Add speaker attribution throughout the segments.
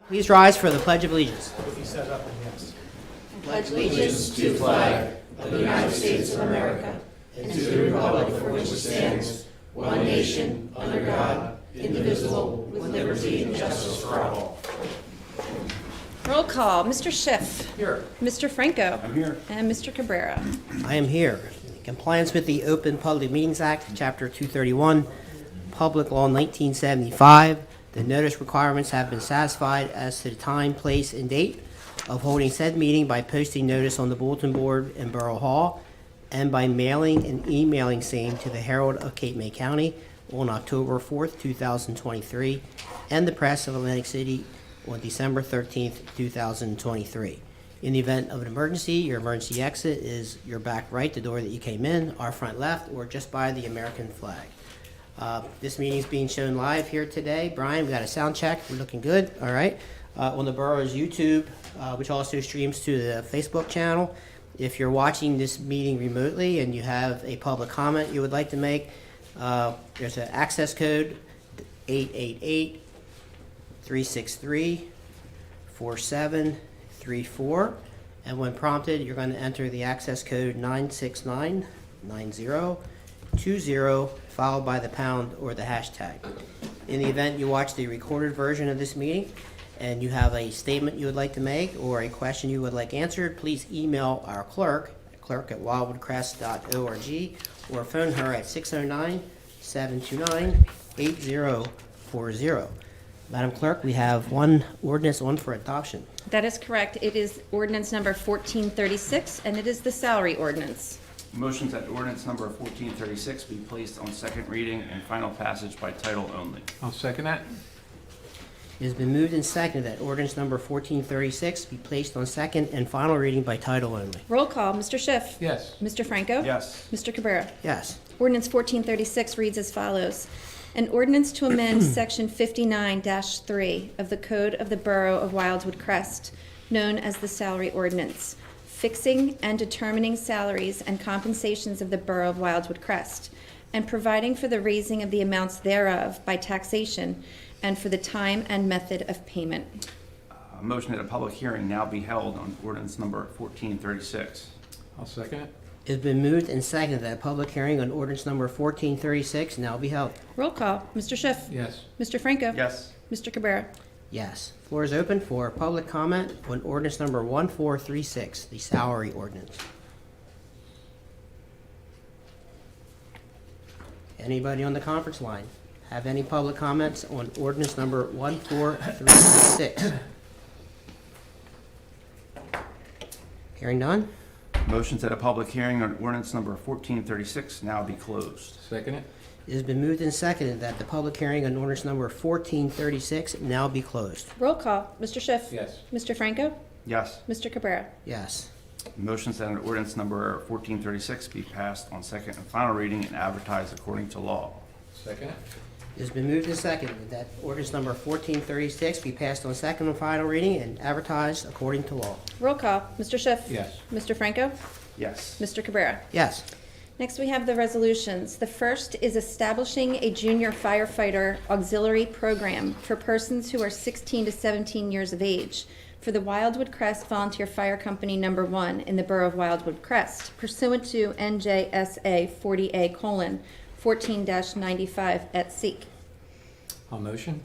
Speaker 1: Please rise for the Pledge of Allegiance.
Speaker 2: If you set up, and yes.
Speaker 3: Pledge allegiance to the flag of the United States of America and to the republic for which it stands, one nation, under God, indivisible, with liberty and justice for all.
Speaker 4: Roll call. Mr. Schiff.
Speaker 2: Here.
Speaker 4: Mr. Franco.
Speaker 2: I'm here.
Speaker 4: And Mr. Cabrera.
Speaker 1: I am here. In compliance with the Open Public Meetings Act, Chapter 231, Public Law 1975, the notice requirements have been satisfied as to the time, place, and date of holding said meeting by posting notice on the bulletin board in Borough Hall and by mailing and emailing same to the Herald of Cape May County on October 4th, 2023, and the Press of Atlantic City on December 13th, 2023. In the event of an emergency, your emergency exit is your back right, the door that you came in, our front left, or just by the American flag. This meeting is being shown live here today. Brian, we got a sound check. We're looking good. All right. On the borough's YouTube, which also streams to the Facebook channel. If you're watching this meeting remotely and you have a public comment you would like to make, there's an access code 888-363-4734. And when prompted, you're going to enter the access code 9699020, followed by the pound or the hashtag. In the event you watch the recorded version of this meeting and you have a statement you would like to make or a question you would like answered, please email our clerk at wildwoodcrest.org, or phone her at 609-729-8040. Madam Clerk, we have one ordinance on for adoption.
Speaker 4: That is correct. It is ordinance number 1436, and it is the salary ordinance.
Speaker 5: Motion that ordinance number 1436 be placed on second reading and final passage by title only.
Speaker 2: I'll second that.
Speaker 1: It has been moved and seconded that ordinance number 1436 be placed on second and final reading by title only.
Speaker 4: Roll call. Mr. Schiff.
Speaker 2: Yes.
Speaker 4: Mr. Franco.
Speaker 5: Yes.
Speaker 4: Mr. Cabrera.
Speaker 1: Yes.
Speaker 4: Ordinance 1436 reads as follows. An ordinance to amend Section 59-3 of the Code of the Borough of Wildwood Crest, known as the Salary Ordinance, fixing and determining salaries and compensations of the Borough of Wildwood Crest, and providing for the raising of the amounts thereof by taxation, and for the time and method of payment.
Speaker 5: Motion that a public hearing now be held on ordinance number 1436.
Speaker 2: I'll second it.
Speaker 1: It has been moved and seconded that a public hearing on ordinance number 1436 now be held.
Speaker 4: Roll call. Mr. Schiff.
Speaker 2: Yes.
Speaker 4: Mr. Franco.
Speaker 5: Yes.
Speaker 4: Mr. Cabrera.
Speaker 1: Yes. Floor is open for public comment on ordinance number 1436, the salary ordinance. Anybody on the conference line have any public comments on ordinance number 1436? Hearing none?
Speaker 5: Motion that a public hearing on ordinance number 1436 now be closed.
Speaker 2: Second it.
Speaker 1: It has been moved and seconded that the public hearing on ordinance number 1436 now be closed.
Speaker 4: Roll call. Mr. Schiff.
Speaker 2: Yes.
Speaker 4: Mr. Franco.
Speaker 5: Yes.
Speaker 4: Mr. Cabrera.
Speaker 1: Yes.
Speaker 5: Motion that an ordinance number 1436 be passed on second and final reading and advertised according to law.
Speaker 2: Second it.
Speaker 1: It has been moved and seconded that ordinance number 1436 be passed on second and final reading and advertised according to law.
Speaker 4: Roll call. Mr. Schiff.
Speaker 2: Yes.
Speaker 4: Mr. Franco.
Speaker 5: Yes.
Speaker 4: Mr. Cabrera.
Speaker 1: Yes.
Speaker 4: Next, we have the resolutions. The first is establishing a junior firefighter auxiliary program for persons who are 16 to 17 years of age for the Wildwood Crest Volunteer Fire Company Number 1 in the Borough of Wildwood Crest, pursuant to NJSA 40A:14-95 et seq.
Speaker 2: I'll motion.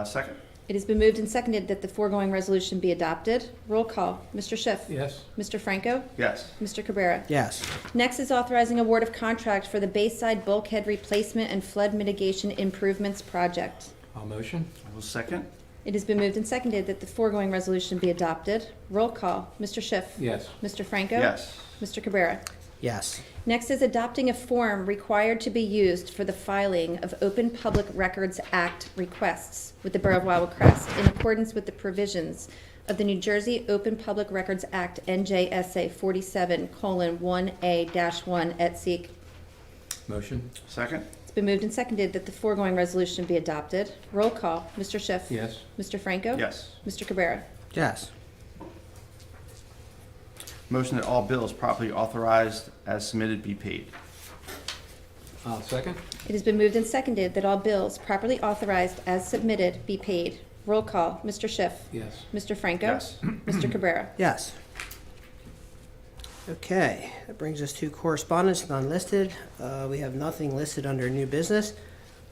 Speaker 5: Second.
Speaker 4: It has been moved and seconded that the foregoing resolution be adopted. Roll call. Mr. Schiff.
Speaker 2: Yes.
Speaker 4: Mr. Franco.
Speaker 5: Yes.
Speaker 4: Mr. Cabrera.
Speaker 1: Yes.
Speaker 4: Next is authorizing award of contract for the Bayside Bulkhead Replacement and Flood Mitigation Improvements Project.
Speaker 2: I'll motion.
Speaker 5: I will second.
Speaker 4: It has been moved and seconded that the foregoing resolution be adopted. Roll call. Mr. Schiff.
Speaker 2: Yes.
Speaker 4: Mr. Franco.
Speaker 5: Yes.
Speaker 4: Mr. Cabrera.
Speaker 1: Yes.
Speaker 4: Next is adopting a form required to be used for the filing of Open Public Records Act requests with the Borough of Wildwood Crest in accordance with the provisions of the New Jersey Open Public Records Act, NJSA 47:1A-1 et seq.
Speaker 2: Motion.
Speaker 5: Second.
Speaker 4: It's been moved and seconded that the foregoing resolution be adopted. Roll call. Mr. Schiff.
Speaker 2: Yes.
Speaker 4: Mr. Franco.
Speaker 5: Yes.
Speaker 4: Mr. Cabrera.
Speaker 1: Yes.
Speaker 5: Motion that all bills properly authorized as submitted be paid.
Speaker 2: Second.
Speaker 4: It has been moved and seconded that all bills properly authorized as submitted be paid. Roll call. Mr. Schiff.
Speaker 2: Yes.
Speaker 4: Mr. Franco.
Speaker 5: Yes.
Speaker 4: Mr. Cabrera.
Speaker 1: Yes. Okay, that brings us to correspondence, none listed. We have nothing listed under new business.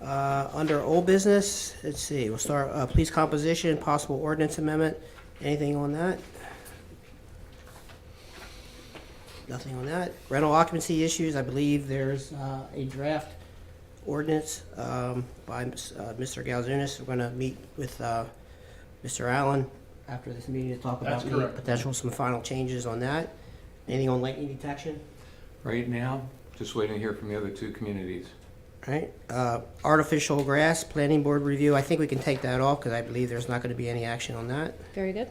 Speaker 1: Under old business, let's see, we'll start, police composition, possible ordinance amendment. Anything on that? Nothing on that. Rental occupancy issues, I believe there's a draft ordinance by Mr. Galzunis. We're going to meet with Mr. Allen after this meeting to talk about
Speaker 6: That's
Speaker 1: the
Speaker 6: correct.
Speaker 1: potential, some final changes on that. Anything on lightning detection?
Speaker 2: Right now, just waiting to hear from the other two communities.
Speaker 1: All right. Artificial grass, planning board review. I think we can take that off because I believe there's not going to be any action on that.
Speaker 4: Very good.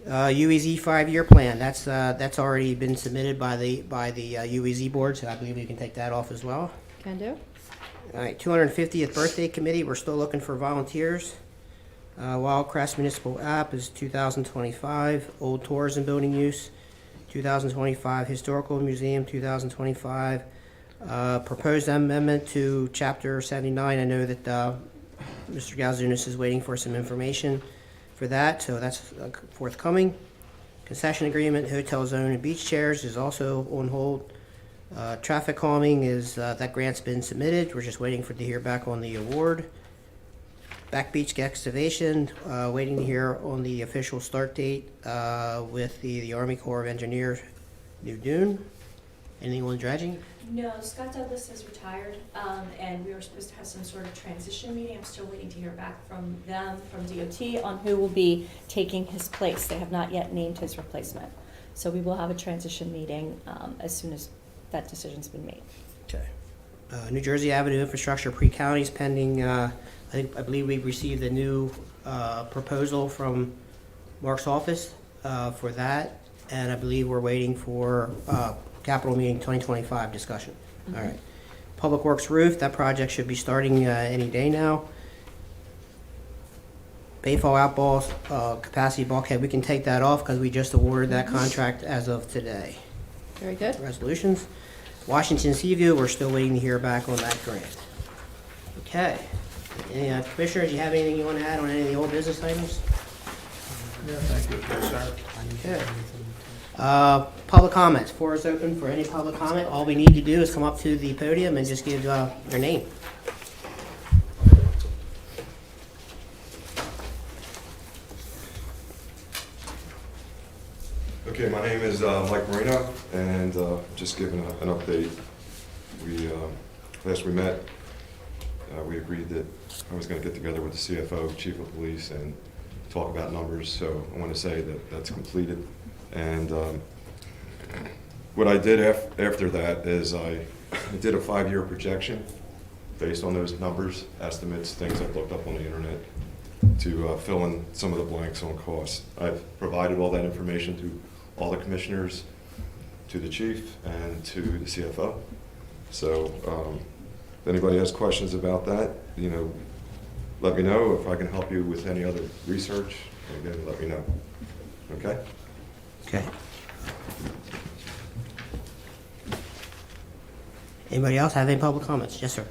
Speaker 1: UEZ 5-year plan. That's already been submitted by the UEZ board, so I believe we can take that off as well.
Speaker 4: Can do.
Speaker 1: All right. 250th birthday committee. We're still looking for volunteers. Wildwood Crest Municipal App is 2025. Old tourism building use, 2025. Historical Museum, 2025. Proposed amendment to Chapter 79. I know that Mr. Galzunis is waiting for some information for that, so that's forthcoming. Concession agreement, hotel zone and beach chairs is also on hold. Traffic calming is, that grant's been submitted. We're just waiting to hear back on the award. Back beach excavation, waiting to hear on the official start date with the Army Corps of Engineers, New Dune. Anything on dredging?
Speaker 3: No, Scott Douglas has retired, and we were supposed to have some sort of transition meeting. I'm still waiting to hear back from them, from DOT, on who will be taking his place. They have not yet named his replacement. So we will have a transition meeting as soon as that decision's been made.
Speaker 1: Okay. New Jersey Avenue infrastructure pre-counties pending, I believe we received a new proposal from Mark's office for that, and I believe we're waiting for capital meeting 2025 discussion. All right. Public Works roof, that project should be starting any day now. Bayfall outballs, capacity bulkhead, we can take that off because we just awarded that contract as of today.
Speaker 4: Very good.
Speaker 1: Resolutions. Washington Seaview, we're still waiting to hear back on that grant. Okay. Any commissioners, you have anything you want to add on any of the old business items?
Speaker 6: Yeah, thank you, yes, sir.
Speaker 1: Okay. Public comments. Floor is open for any public comment. All we need to do is come up to the podium and just give your name.
Speaker 7: Okay, my name is Mike Marino, and just giving an update. Last we met, we agreed that I was going to get together with the CFO, Chief of Police, and talk about numbers, so I want to say that that's completed. And what I did after that is I did a 5-year projection based on those numbers, estimates, things I've looked up on the internet to fill in some of the blanks on costs. I've provided all that information to all the commissioners, to the chief, and to the CFO. So if anybody has questions about that, let me know. If I can help you with any other research, again, let me know. Okay?
Speaker 1: Okay. Anybody else have any public comments? Yes, sir.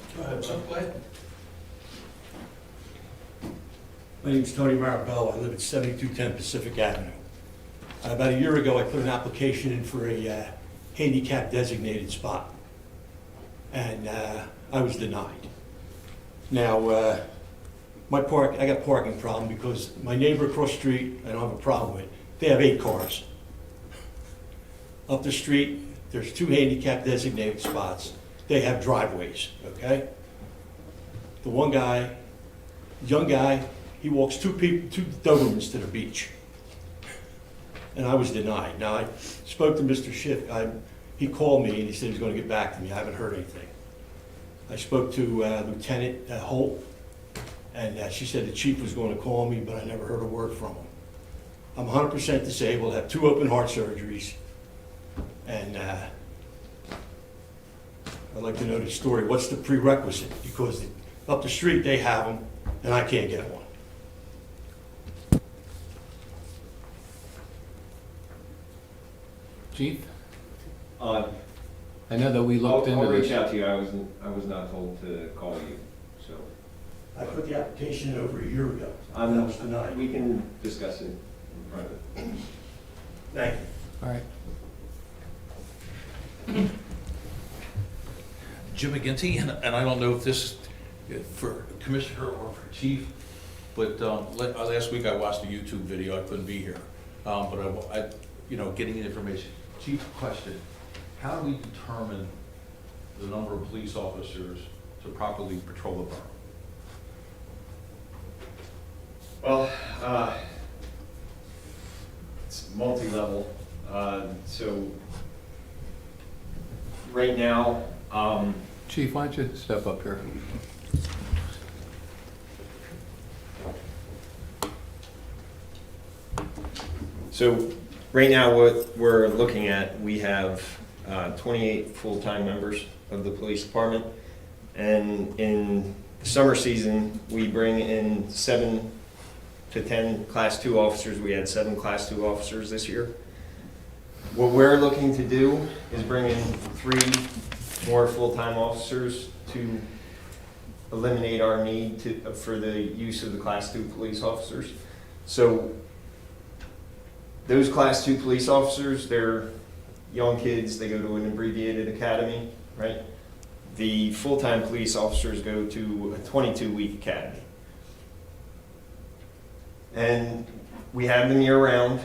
Speaker 6: My name is Tony Marabello. I live at 7210 Pacific Avenue. About a year ago, I put an application in for a handicap designated spot, and I was denied. Now, I got a parking problem because my neighbor across the street, I don't have a problem with, they have 8 cars. Up the street, there's 2 handicap designated spots. They have driveways, okay? The one guy, young guy, he walks 2 Dobermans to the beach. And I was denied. Now, I spoke to Mr. Schiff. He called me and he said he was going to get back to me. I haven't heard anything. I spoke to Lieutenant Holt, and she said the chief was going to call me, but I never heard a word from him. I'm 100% disabled, have 2 open heart surgeries, and I'd like to know the story. What's the prerequisite? Because up the street they have them, and I can't get one.
Speaker 2: Chief,
Speaker 8: Uh,
Speaker 2: I know that we looked into
Speaker 8: I'll reach
Speaker 2: this.
Speaker 8: out to you. I was not told to call you, so.
Speaker 6: I put the application in over a year ago. That was denied.
Speaker 8: We can discuss it in private.
Speaker 6: Thank you.
Speaker 1: All right.
Speaker 9: Jim McGinty, and I don't know if this for Commissioner or for Chief, but last week I watched a YouTube video. I couldn't be here, but I getting information. Chief, question: how do we determine the number of police officers to properly patrol the borough?
Speaker 8: Well, it's multi-level. So right now,
Speaker 2: Chief, why don't you step up here?
Speaker 8: So right now, what we're looking at, we have 28 full-time members of the police department. And in the summer season, we bring in 7 to 10 Class 2 officers. We had 7 Class 2 officers this year. What we're looking to do is bring in 3 more full-time officers to eliminate our need for the use of the Class 2 police officers. So those Class 2 police officers, they're young kids, they go to an abbreviated academy, right? The full-time police officers go to a 22-week academy. And we have them year-round.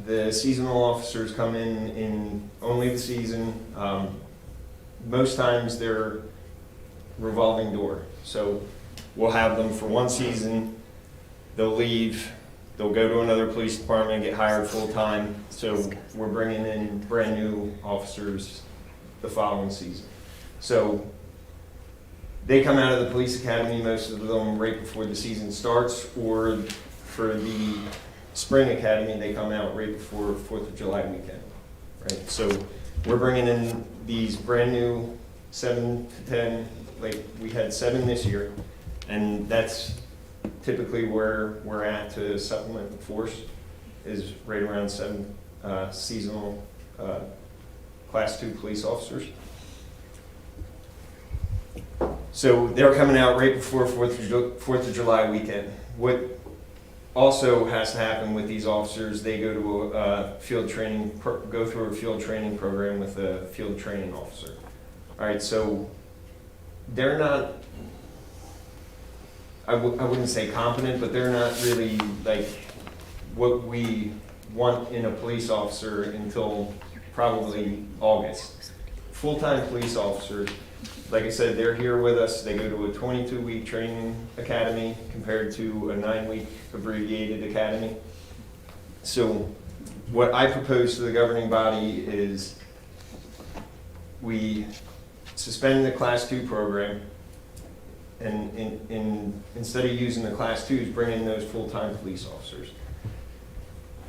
Speaker 8: The seasonal officers come in only the season. Most times they're revolving door. So we'll have them for one season, they'll leave, they'll go to another police department, get hired full-time. So we're bringing in brand new officers the following season. So they come out of the police academy, most of them right before the season starts, or for the spring academy, they come out right before 4th of July weekend, right? So we're bringing in these brand new 7 to 10, like we had 7 this year, and that's typically where we're at to supplement the force, is right around 7 seasonal Class 2 police officers. So they're coming out right before 4th of July weekend. What also has to happen with these officers, they go to a field training, go through a field training program with a field training officer. All right, so they're not, I wouldn't say competent, but they're not really like what we want in a police officer until probably August. Full-time police officers, like I said, they're here with us. They go to a 22-week training academy compared to a 9-week abbreviated academy. So what I propose to the governing body is we suspend the Class 2 program, and instead of using the Class 2s, bring in those full-time police officers.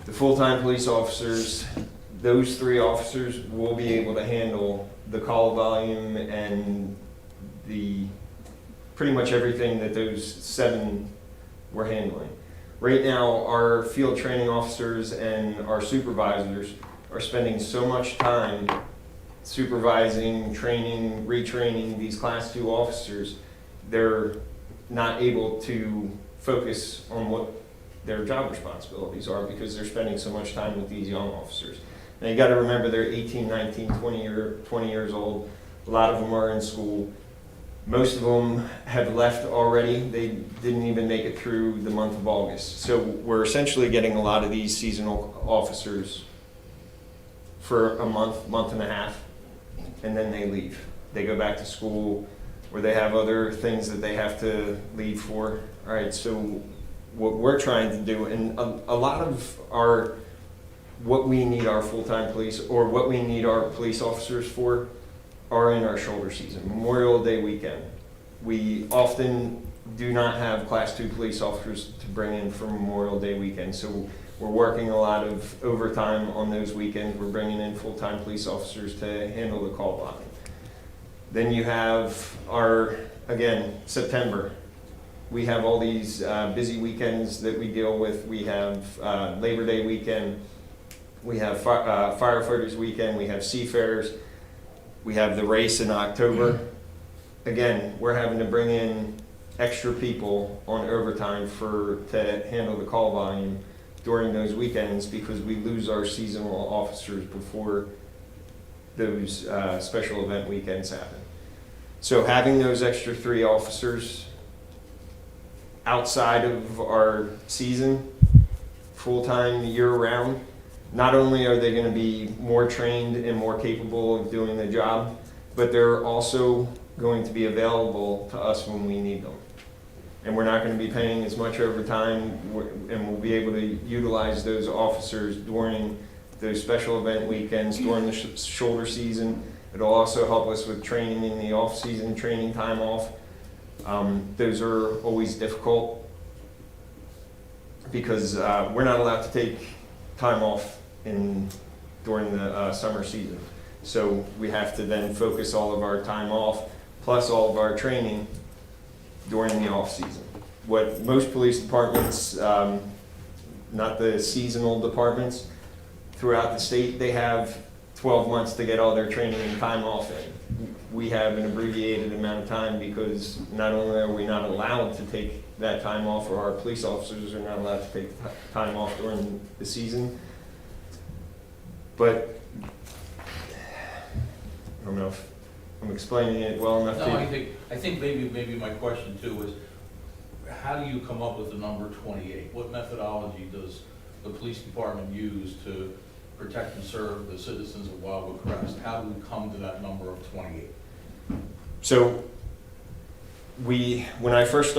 Speaker 8: The full-time police officers, those 3 officers will be able to handle the call volume and the pretty much everything that those 7 were handling. Right now, our field training officers and our supervisors are spending so much time supervising, training, retraining these Class 2 officers, they're not able to focus on what their job responsibilities are because they're spending so much time with these young officers. Now you got to remember they're 18, 19, 20 years old. A lot of them are in school. Most of them have left already. They didn't even make it through the month of August. So we're essentially getting a lot of these seasonal officers for a month and a half, and then they leave. They go back to school or they have other things that they have to leave for. All right, so what we're trying to do, and a lot of our what we need our full-time police or what we need our police officers for are in our shoulder season, Memorial Day weekend. We often do not have Class 2 police officers to bring in for Memorial Day weekend, so we're working a lot of overtime on those weekends. We're bringing in full-time police officers to handle the call volume. Then you have our, again, September. We have all these busy weekends that we deal with. We have Labor Day weekend. We have firefighters weekend, we have seafarers, we have the race in October. Again, we're having to bring in extra people on overtime to handle the call volume during those weekends because we lose our seasonal officers before those special event weekends happen. So having those extra 3 officers outside of our season, full-time, year-round, not only are they going to be more trained and more capable of doing the job, but they're also going to be available to us when we need them. And we're not going to be paying as much overtime, and we'll be able to utilize those officers during those special event weekends, during the shoulder season. It'll also help us with training in the off-season, training time off. Those are always difficult because we're not allowed to take time off during the summer season. So we have to then focus all of our time off, plus all of our training during the off-season. What most police departments, not the seasonal departments, throughout the state, they have 12 months to get all their training and time off in. We have an abbreviated amount of time because not only are we not allowed to take that time off, or our police officers are not allowed to take time off during the season, but I don't know if I'm explaining it well enough.
Speaker 9: No, I think maybe my question too is, how do you come up with the number 28? What methodology does the police department use to protect and serve the citizens of Wildwood Crest? How do we come to that number of 28?
Speaker 8: So when I first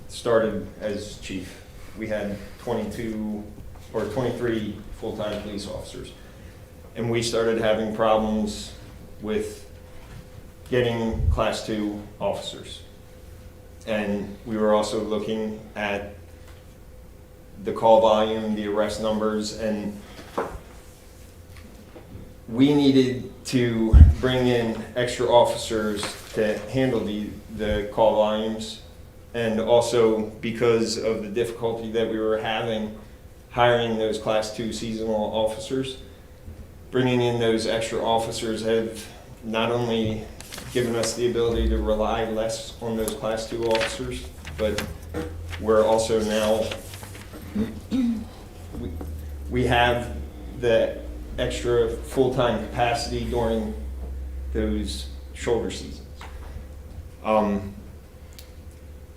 Speaker 8: started as chief, we had 22 or 23 full-time police officers. And we started having problems with getting Class 2 officers. And we were also looking at the call volume, the arrest numbers, and we needed to bring in extra officers to handle the call volumes. And also because of the difficulty that we were having hiring those Class 2 seasonal officers, bringing in those extra officers have not only given us the ability to rely less on those Class 2 officers, but we're also now, we have the extra full-time capacity during those shoulder seasons.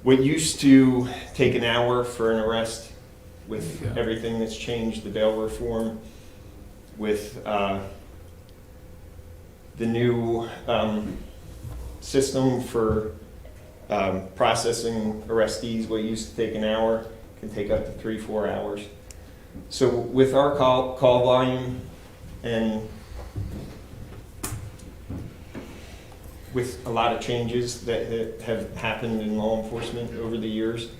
Speaker 8: What used to take an hour for an arrest, with everything that's changed, the bail reform, with the new system for processing arrestees, what used to take an hour can take up to 3-4 hours. So with our call volume and with a lot of changes that have happened in law enforcement over the years,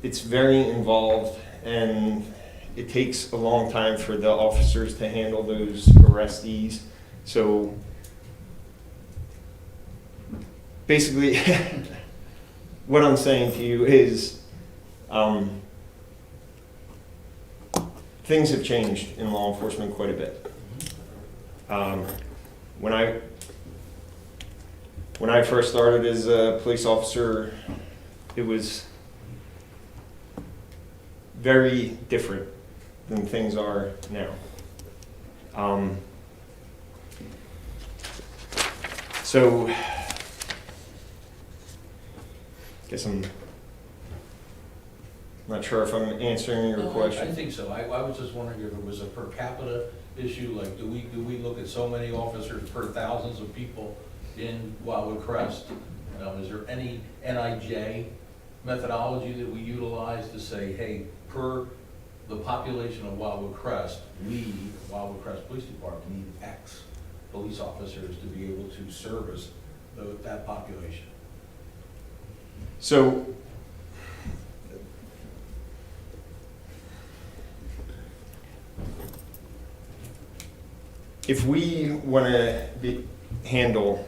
Speaker 8: it's very involved, and it takes a long time for the officers to handle those arrestees. So basically, what I'm saying to you is things have changed in law enforcement quite a bit. When I first started as a police officer, it was very different than things are now. So, guess I'm not sure if I'm answering your question.
Speaker 9: I think so. I was just wondering if it was a per capita issue, like do we look at so many officers per thousands of people in Wildwood Crest? Is there any NIJ methodology that we utilize to say, hey, per the population of Wildwood Crest, we, Wildwood Crest Police Department, need X police officers to be able to service that population?
Speaker 8: So, if we want to handle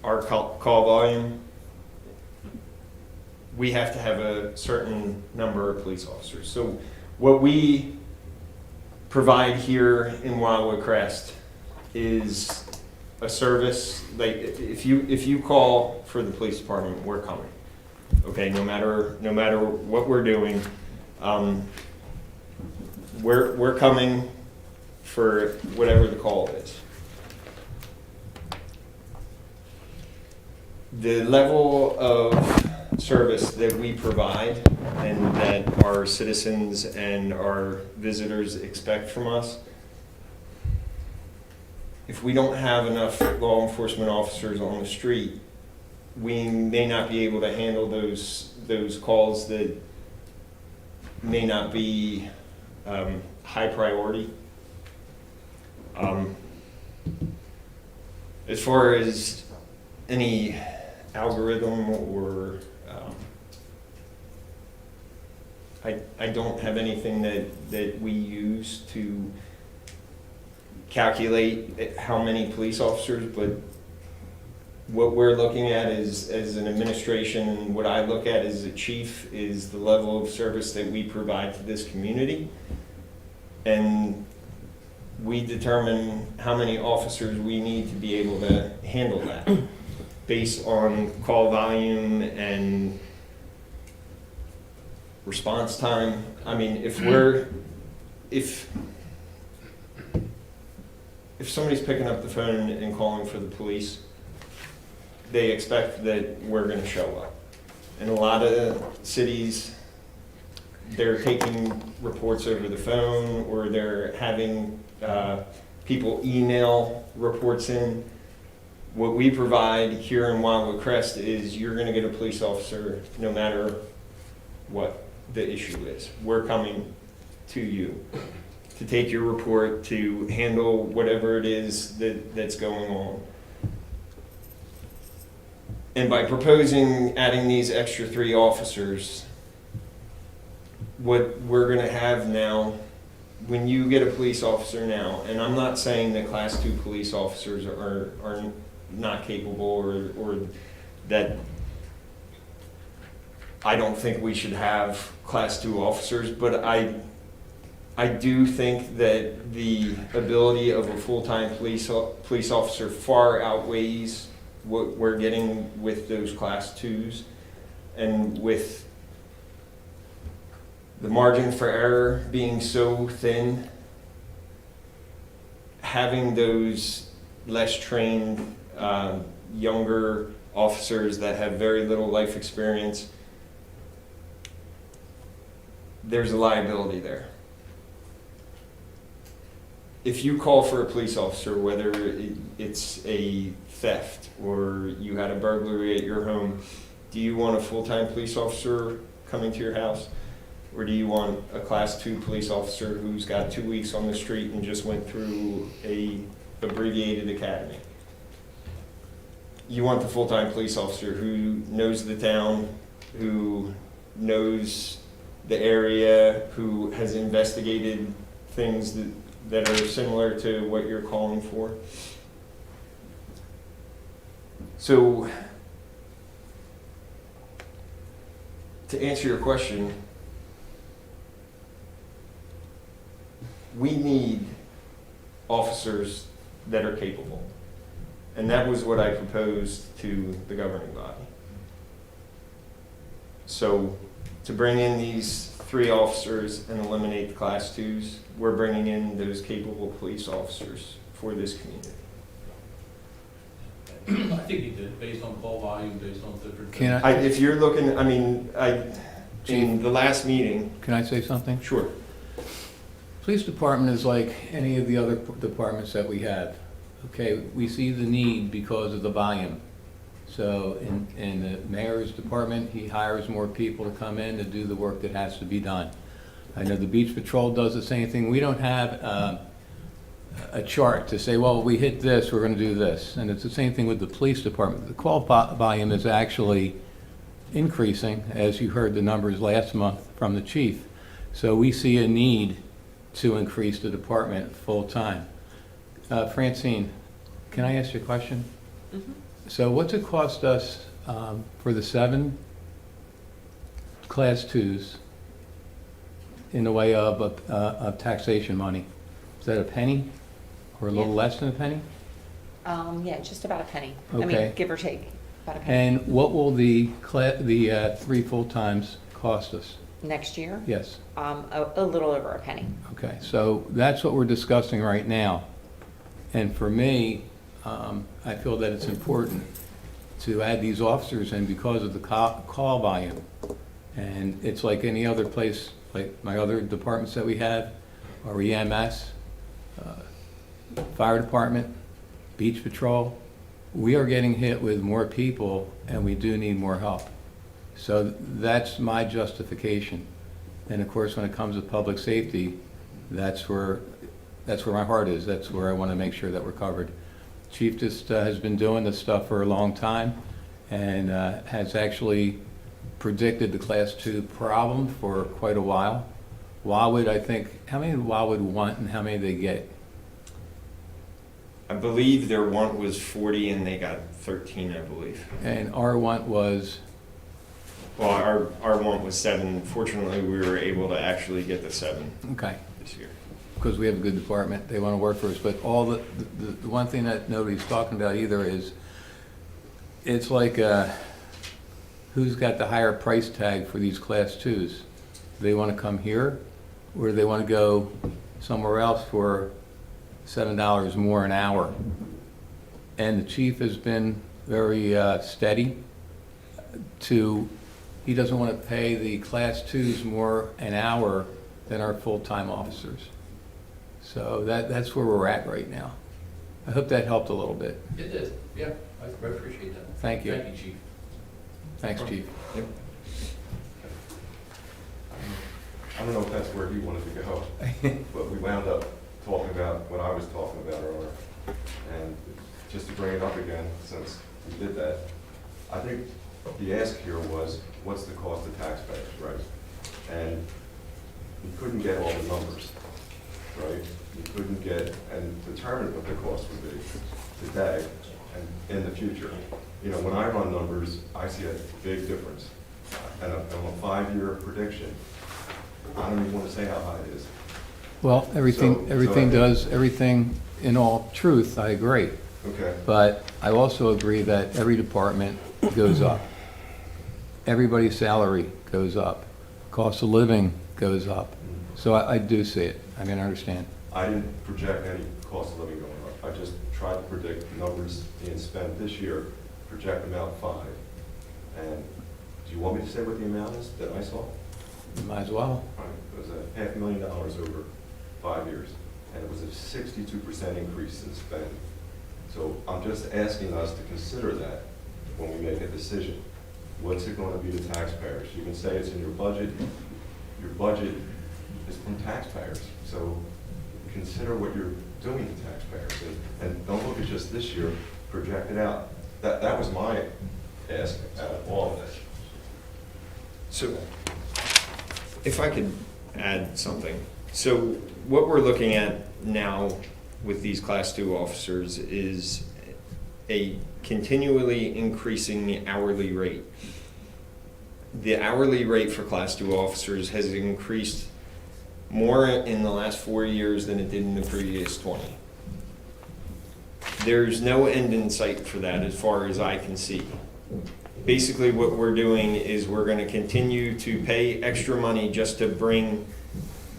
Speaker 8: our call volume, we have to have a certain number of police officers. So what we provide here in Wildwood Crest is a service, like if you call for the police department, we're coming. Okay, no matter what we're doing, we're coming for whatever the call is. The level of service that we provide and that our citizens and our visitors expect from us, if we don't have enough law enforcement officers on the street, we may not be able to handle those calls that may not be high priority. As far as any algorithm or I don't have anything that we use to calculate how many police officers, but what we're looking at is, as an administration, and what I look at as a chief, is the level of service that we provide to this community. And we determine how many officers we need to be able to handle that based on call volume and response time. I mean, if somebody's picking up the phone and calling for the police, they expect that we're going to show up. In a lot of cities, they're taking reports over the phone, or they're having people email reports in. What we provide here in Wildwood Crest is you're going to get a police officer no matter what the issue is. We're coming to you to take your report, to handle whatever it is that's going on. And by proposing adding these extra 3 officers, what we're going to have now, when you get a police officer now, and I'm not saying that Class 2 police officers are not capable, or that I don't think we should have Class 2 officers, but I do think that the ability of a full-time police officer far outweighs what we're getting with those Class 2s, and with the margin for error being so thin, having those less trained, younger officers that have very little life experience, there's a liability there. If you call for a police officer, whether it's a theft or you had a burglary at your home, do you want a full-time police officer coming to your house? Or do you want a Class 2 police officer who's got 2 weeks on the street and just went through a abbreviated academy? You want the full-time police officer who knows the town, who knows the area, who has investigated things that are similar to what you're calling for. So, to answer your question, we need officers that are capable. And that was what I proposed to the governing body. So, to bring in these 3 officers and eliminate the Class 2s, we're bringing in those capable police officers for this community.
Speaker 9: I think he did, based on call volume, based on different.
Speaker 3: Can I-
Speaker 8: If you're looking, in the last meeting,
Speaker 3: Can I say something?
Speaker 8: sure.
Speaker 3: Police department is like any of the other departments that we have. Okay, we see the need because of the volume. So in the mayor's department, he hires more people to come in to do the work that has to be done. I know the beach patrol does the same thing. We don't have a chart to say, well, we hit this, we're going to do this. And it's the same thing with the police department. The call volume is actually increasing, as you heard the numbers last month from the chief. So we see a need to increase the department full-time. Francine, can I ask you a question?
Speaker 10: Mm-hmm.
Speaker 3: So what's it cost us for the 7 Class 2s in the way of taxation money? Is that a penny or a little less than a penny? Yeah, just about a penny. I
Speaker 9: Okay.
Speaker 3: mean, give or take, about a penny.
Speaker 9: And what will the 3 full-times cost us?
Speaker 3: Next year,
Speaker 9: Yes,
Speaker 3: a little over a penny.
Speaker 9: okay, so that's what we're discussing right now. And for me, I feel that it's important to add these officers in because of the call volume. And it's like any other place, like my other departments that we have, our EMS, fire department, beach patrol. We are getting hit with more people and we do need more help. So that's my justification. And of course, when it comes to public safety, that's where my heart is. That's where I want to make sure that we're covered. Chief just has been doing this stuff for a long time and has actually predicted the Class 2 problem for quite a while. Wildwood, I think, how many did Wildwood want and how many did they get?
Speaker 8: I believe their want was 40 and they got 13, I believe.
Speaker 9: And our want was,
Speaker 8: Well, our want was 7. Fortunately, we were able to actually get the 7
Speaker 9: okay,
Speaker 8: this year.
Speaker 9: because we have a good department, they want to work for us, but all the one thing that nobody's talking about either is, it's like, who's got the higher price tag for these Class 2s? Do they want to come here, or do they want to go somewhere else for $7 more an hour? And the chief has been very steady he doesn't want to pay the Class 2s more an hour than our full-time officers. So that's where we're at right now. I hope that helped a little bit. It did, yeah, I appreciate that. Thank you. Thank you, Chief. Thanks, Chief.
Speaker 7: I don't know if that's where he wanted to go, but we wound up talking about what I was talking about earlier. And just to bring it up again, since we did that, I think the ask here was, what's the cost to taxpayers, right? And we couldn't get all the numbers, right? We couldn't get and determine what the cost would be today and in the future. You know, when I run numbers, I see a big difference. And a 5-year prediction, I don't even want to say how high it is.
Speaker 9: Well, everything in all truth, I agree.
Speaker 7: Okay.
Speaker 9: But I also agree that every department goes up. Everybody's salary goes up. Cost of living goes up. So I do see it. I mean, I understand.
Speaker 7: I didn't project any cost of living going up. I just tried to predict numbers being spent this year, project them out 5. And do you want me to say what the amount is that I saw?
Speaker 9: Might as well.
Speaker 7: Right, it was $500,000 over 5 years, and it was a 62% increase in spend. So I'm just asking us to consider that when we make a decision. What's it going to be to taxpayers? You can say it's in your budget. Your budget is from taxpayers. So consider what you're doing to taxpayers, and don't look at just this year, project it out. That was my ask out of all of this.
Speaker 8: So, if I could add something. So, what we're looking at now with these Class 2 officers is a continually increasing hourly rate. The hourly rate for Class 2 officers has increased more in the last 4 years than it did in the previous 20. There's no end in sight for that as far as I can see. Basically what we're doing is we're going to continue to pay extra money just to bring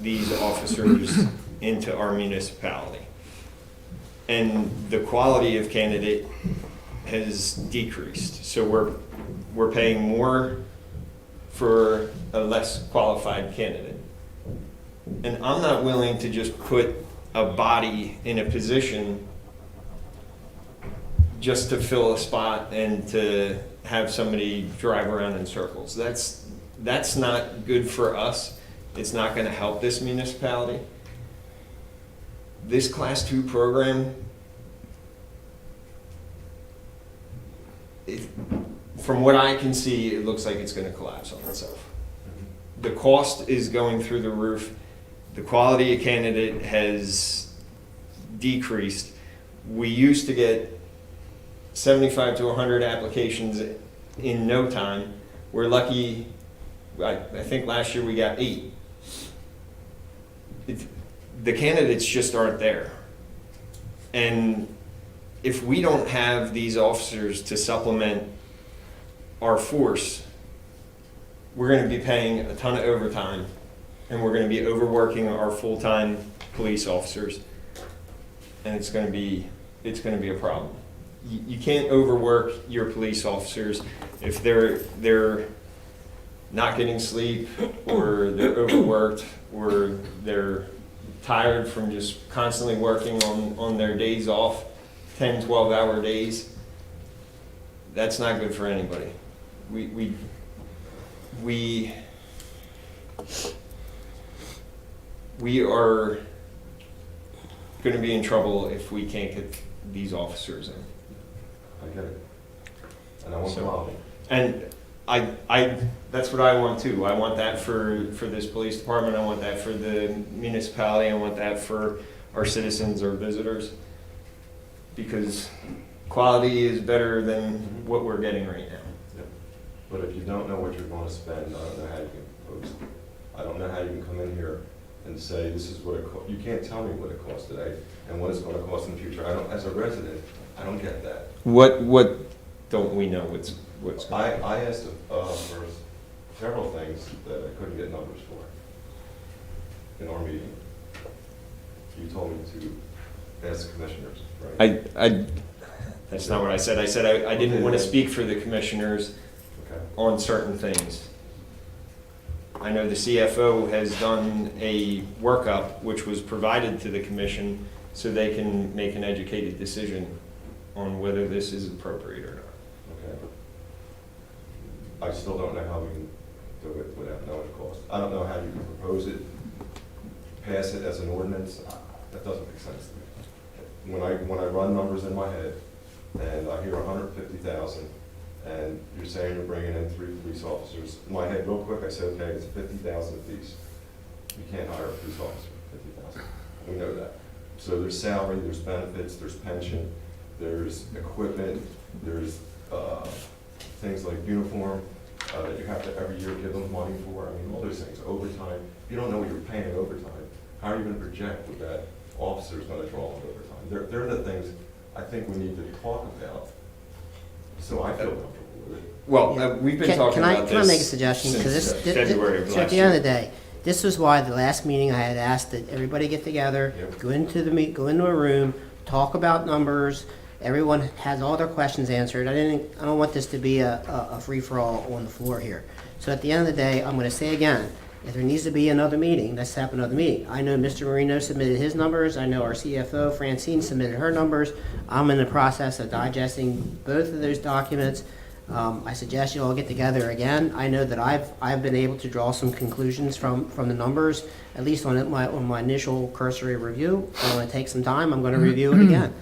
Speaker 8: these officers into our municipality. And the quality of candidate has decreased. So we're paying more for a less qualified candidate. And I'm not willing to just put a body in a position just to fill a spot and to have somebody drive around in circles. That's not good for us. It's not going to help this municipality. This Class 2 program, from what I can see, it looks like it's going to collapse on itself. The cost is going through the roof. The quality of candidate has decreased. We used to get 75 to 100 applications in no time. We're lucky, I think last year we got 8. The candidates just aren't there. And if we don't have these officers to supplement our force, we're gonna be paying a ton of overtime, and we're gonna be overworking our full-time police officers, and it's gonna be a problem. You can't overwork your police officers if they're not getting sleep, or they're overworked, or they're tired from just constantly working on their days off, 10, 12-hour days. That's not good for anybody. We are gonna be in trouble if we can't get these officers in.
Speaker 7: I get it. And I want them out.
Speaker 8: And that's what I want too. I want that for this police department, I want that for the municipality, I want that for our citizens, our visitors. Because quality is better than what we're getting right now.
Speaker 7: Yep. But if you don't know what you're going to spend, I don't know how you can propose it. I don't know how you can come in here and say, this is what it costs. You can't tell me what it costs today and what it's going to cost in the future. I don't, as a resident, I don't get that.
Speaker 8: What don't we know what's going on?
Speaker 7: I asked for several things that I couldn't get numbers for in our meeting. You told me to ask the commissioners, right?
Speaker 8: That's not what I said. I said I didn't want to speak for the commissioners
Speaker 7: Okay.
Speaker 8: on certain things. I know the CFO has done a workup which was provided to the commission so they can make an educated decision on whether this is appropriate or not.
Speaker 7: Okay. I still don't know how we can do it without knowing the cost. I don't know how you can propose it, pass it as an ordinance. That doesn't make sense to me. When I run numbers in my head and I hear 150,000 and you're saying you're bringing in 3 police officers, in my head real quick I said, okay, it's 50,000 apiece. You can't hire a police officer for 50,000. We know that. So there's salary, there's benefits, there's pension, there's equipment, there's things like uniform that you have to every year give them money for. I mean, all those things, overtime. If you don't know what you're paying overtime, how are you going to project what that officer is going to draw on overtime? They're the things I think we need to talk about, so I feel comfortable with it.
Speaker 8: Well, we've been talking about this.
Speaker 1: Can I make a suggestion? 'Cause
Speaker 8: since February of
Speaker 1: so at
Speaker 8: last
Speaker 1: the end
Speaker 8: year.
Speaker 1: of the day, this was why the last meeting I had asked that everybody get together,
Speaker 7: Yep.
Speaker 1: go into a room, talk about numbers. Everyone has all their questions answered. I don't want this to be a free-for-all on the floor here. So at the end of the day, I'm going to say again, if there needs to be another meeting, let's have another meeting. I know Mr. Marino submitted his numbers. I know our CFO, Francine, submitted her numbers. I'm in the process of digesting both of those documents. I suggest you all get together again. I know that I've been able to draw some conclusions from the numbers, at least on my initial cursory review. I'm going to take some time. I'm going to review it again.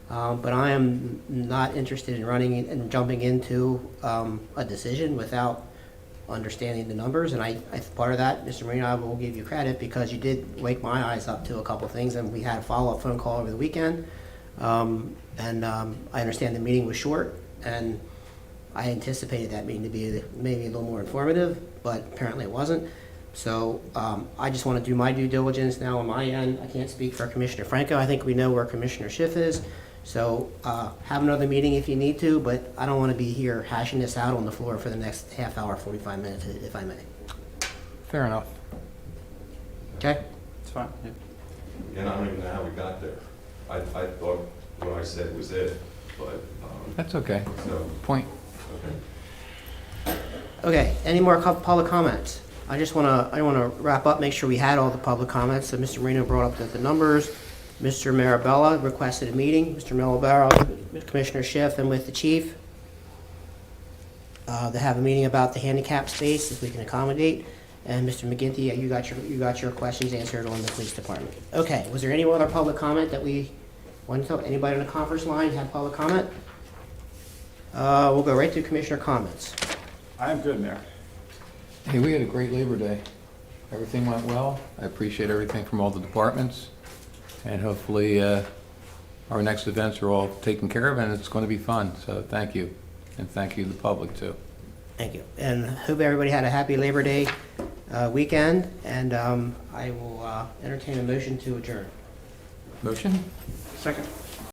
Speaker 1: But I am not interested in running and jumping into a decision without understanding the numbers. And I part of that, Mr. Marino, I will give you credit because you did wake my eyes up to a couple of things, and we had a follow-up phone call over the weekend. I understand the meeting was short, and I anticipated that meeting to be maybe a little more informative, but apparently it wasn't. So I just want to do my due diligence now on my end. I can't speak for Commissioner Franco. I think we know where Commissioner Schiff is. So have another meeting if you need to, but I don't want to be here hashing this out on the floor for the next half hour, 45 minutes, if I may.
Speaker 2: Fair enough.
Speaker 1: Okay?
Speaker 5: It's fine. Yeah.
Speaker 7: And I don't even know how we got there. I thought what I said was it, but,
Speaker 2: That's okay.
Speaker 7: so,
Speaker 2: Point.
Speaker 7: okay.
Speaker 1: Okay, any more public comments? I want to wrap up, make sure we had all the public comments. So Mr. Marino brought up the numbers. Mr. Marabella requested a meeting. Mr. Marabella, Commissioner Schiff, and with the chief to have a meeting about the handicap space, if we can accommodate. And Mr. McGinty, you got your questions answered on the police department. Okay, was there any other public comment that we wanted to? Anybody on the conference line have public comment? We'll go right to Commissioner comments.
Speaker 5: I am good, Mayor.
Speaker 2: Hey, we had a great Labor Day. Everything went well. I appreciate everything from all the departments. And hopefully our next events are all taken care of and it's going to be fun. So thank you. And thank you to the public too.
Speaker 1: Thank you. And hope everybody had a happy Labor Day weekend. And I will entertain a motion to adjourn.
Speaker 2: Motion?
Speaker 5: Second.